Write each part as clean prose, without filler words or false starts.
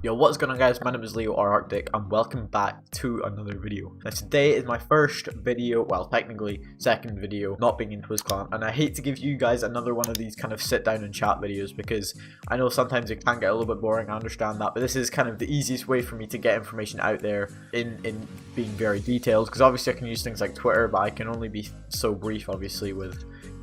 Yo, what's going on guys, my name is Leo or Arctic and welcome back to another video. Now today is my first video, well technically second video, not being in TwizzClan, and I hate to give you guys another one of these kind of sit down and chat videos because I know sometimes it can get a little bit boring, I understand that, but this is kind of the easiest way for me to get information out there in being very detailed, because obviously I can use things like Twitter, but I can only be so brief obviously with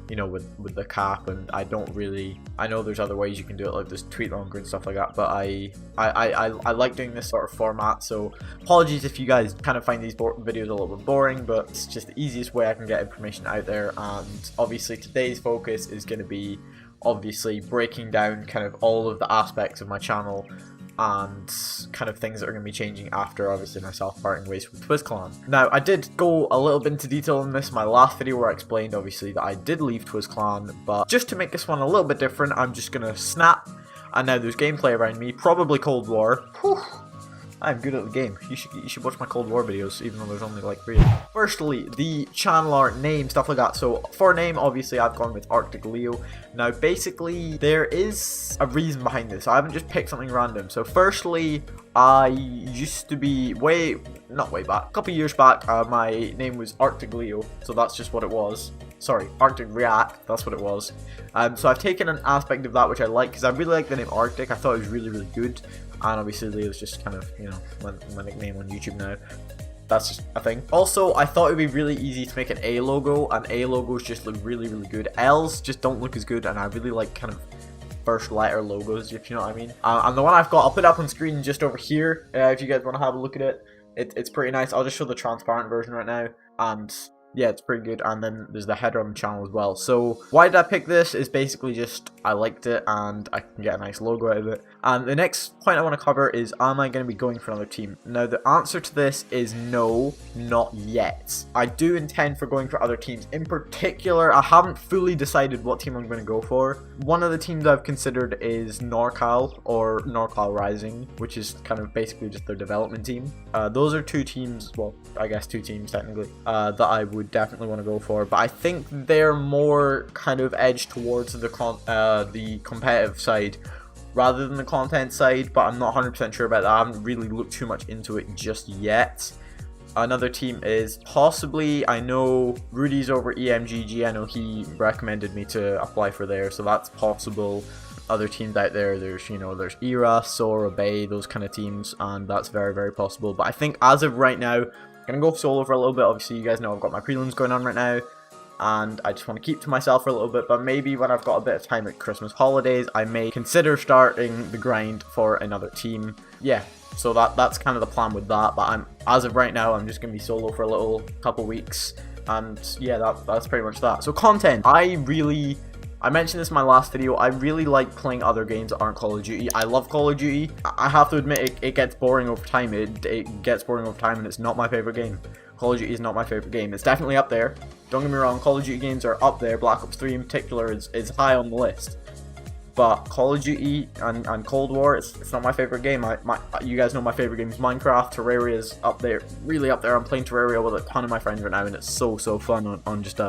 with the cap, and I know there's other ways you can do it, like this tweet longer and stuff like that, but I like doing this sort of format, so apologies if you guys kind of find these videos a little bit boring, but it's just the easiest way I can get information out there. And obviously today's focus is going to be obviously breaking down kind of all of the aspects of my channel and kind of things that are going to be changing after obviously myself parting ways with TwizzClan. Now, I did go a little bit into detail in this, my last video, where I explained obviously that I did leave TwizzClan, but just to make this one a little bit different, I'm just going to snap, and now there's gameplay around me, probably Cold War. Whew. I'm good at the game. You should watch my Cold War videos, even though there's only like 3 of them. Firstly, the channel art, name, stuff like that. So for name, obviously I've gone with ArcticcLeo. Now basically there is a reason behind this. I haven't just picked something random. So firstly, I used to be not way back, a couple years back, my name was ArcticcLeo, so that's just what it was. Sorry, Arctic React, that's what it was. So I've taken an aspect of that which I like, because I really like the name Arctic. I thought it was really good. And obviously Leo's just kind of, you know, my nickname on YouTube now. That's just a thing. Also, I thought it would be really easy to make an A logo, and A logos just look really good. L's just don't look as good, and I really like kind of first letter logos, if you know what I mean. And the one I've got, I'll put it up on screen just over here, if you guys want to have a look at it. It's pretty nice. I'll just show the transparent version right now, and yeah, it's pretty good. And then there's the header on the channel as well. So why did I pick this is basically just I liked it and I can get a nice logo out of it. And the next point I want to cover is, am I going to be going for another team? Now the answer to this is no, not yet. I do intend for going for other teams. In particular, I haven't fully decided what team I'm going to go for. One of the teams I've considered is NorCal, or NorCal Rising, which is kind of basically just their development team. Those are 2 teams, well I guess 2 teams technically, that I would definitely want to go for, but I think they're more kind of edged towards the competitive side rather than the content side, but I'm not 100% sure about that. I haven't really looked too much into it just yet. Another team is possibly, I know Rudy's over EMGG, I know he recommended me to apply for there, so that's possible. Other teams out there, there's, you know, there's Era, Sora, Bay, those kind of teams, and that's very possible. But I think as of right now, I'm gonna go solo for a little bit. Obviously you guys know I've got my prelims going on right now, and I just want to keep to myself for a little bit, but maybe when I've got a bit of time at Christmas holidays, I may consider starting the grind for another team. Yeah, so that's kind of the plan with that, but as of right now, I'm just gonna be solo for a couple weeks, and yeah, that's pretty much that. So content, I mentioned this in my last video, I really like playing other games that aren't Call of Duty. I love Call of Duty. I have to admit, it gets boring over time. It gets boring over time, and it's not my favorite game. Call of Duty is not my favorite game. It's definitely up there. Don't get me wrong, Call of Duty games are up there. Black Ops 3 in particular is high on the list. But Call of Duty and Cold War, it's not my favorite game. You guys know my favorite game is Minecraft. Terraria is up there, really up there. I'm playing Terraria with a ton of my friends right now, and it's so fun on just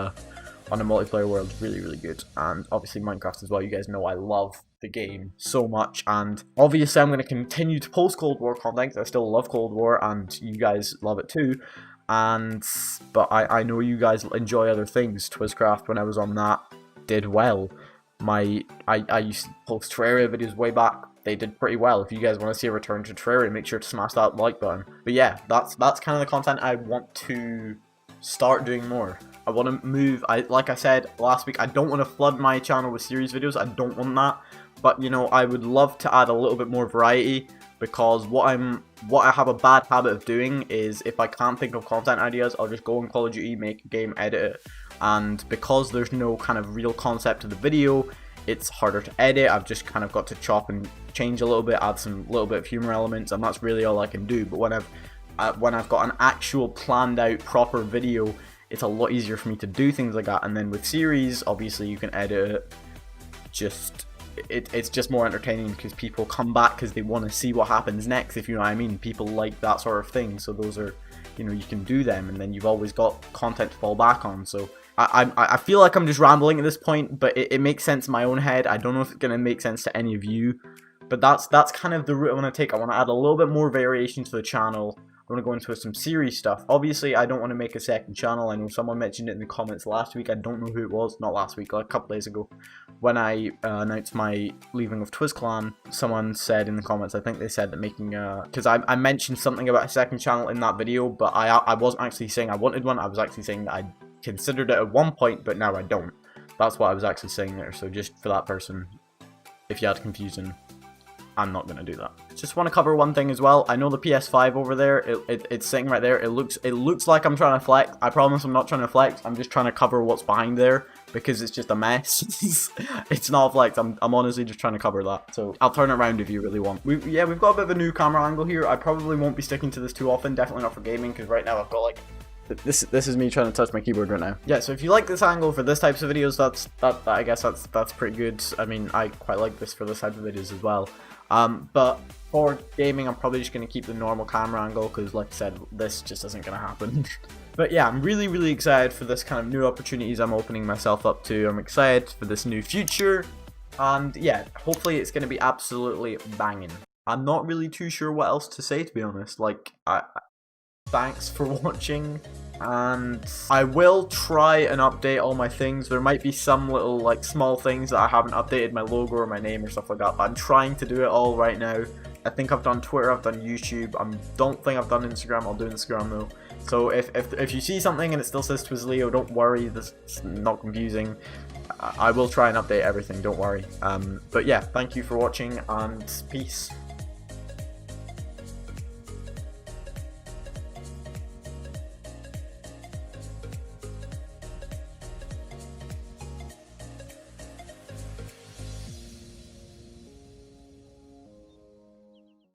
on a multiplayer world. Really good. And obviously Minecraft as well. You guys know I love the game so much, and obviously I'm going to continue to post Cold War content because I still love Cold War and you guys love it too. But I know you guys enjoy other things. Twizzcraft, when I was on that, did well. I used to post Terraria videos way back. They did pretty well. If you guys want to see a return to Terraria, make sure to smash that like button. But yeah, that's kind of the content I want to start doing more. I want to move, like I said last week, I don't want to flood my channel with series videos. I don't want that, but you know, I would love to add a little bit more variety, because what I have a bad habit of doing is, if I can't think of content ideas, I'll just go on Call of Duty, make a game, edit it, and because there's no kind of real concept to the video, it's harder to edit. I've just kind of got to chop and change a little bit, add some little bit of humor elements, and that's really all I can do. But when I've got an actual planned out proper video, it's a lot easier for me to do things like that. And then with series, obviously you can edit it. It's just more entertaining because people come back because they want to see what happens next, if you know what I mean. People like that sort of thing, so those are, you know, you can do them, and then you've always got content to fall back on. So I feel like I'm just rambling at this point, but it makes sense in my own head. I don't know if it's going to make sense to any of you, But that's kind of the route I want to take. I want to add a little bit more variation to the channel. I want to go into some serious stuff. Obviously, I don't want to make a second channel. I know someone mentioned it in the comments last week. I don't know who it was. Not last week, like a couple days ago. When I announced my leaving of Twizz Clan, someone said in the comments, I think they said that making a... Because I mentioned something about a second channel in that video, but I wasn't actually saying I wanted one. I was actually saying that I considered it at one point, but now I don't. That's what I was actually saying there. So just for that person, if you had confusion, I'm not going to do that. Just want to cover one thing as well. I know the PS5 over there, it's sitting right there. It looks like I'm trying to flex. I promise I'm not trying to flex. I'm just trying to cover what's behind there because it's just a mess. It's not flex. I'm honestly just trying to cover that. So I'll turn it around if you really want. We've got a bit of a new camera angle here. I probably won't be sticking to this too often. Definitely not for gaming because right now I've got like... This is me trying to touch my keyboard right now. Yeah, so if you like this angle for this types of videos, I guess that's pretty good. I mean, I quite like this for this type of videos as well. But for gaming, I'm probably just going to keep the normal camera angle because, like I said, this just isn't going to happen. But yeah, I'm really excited for this kind of new opportunities I'm opening myself up to. I'm excited for this new future. And yeah, hopefully it's going to be absolutely banging. I'm not really too sure what else to say, to be honest. Like, thanks for watching, and I will try and update all my things. There might be some little like small things that I haven't updated, my logo or my name or stuff like that, but I'm trying to do it all right now. I think I've done Twitter, I've done YouTube, I don't think I've done Instagram. I'll do Instagram though. So if you see something and it still says TwizZLeo, don't worry, this is not confusing. I will try and update everything, don't worry. But yeah, thank you for watching and peace.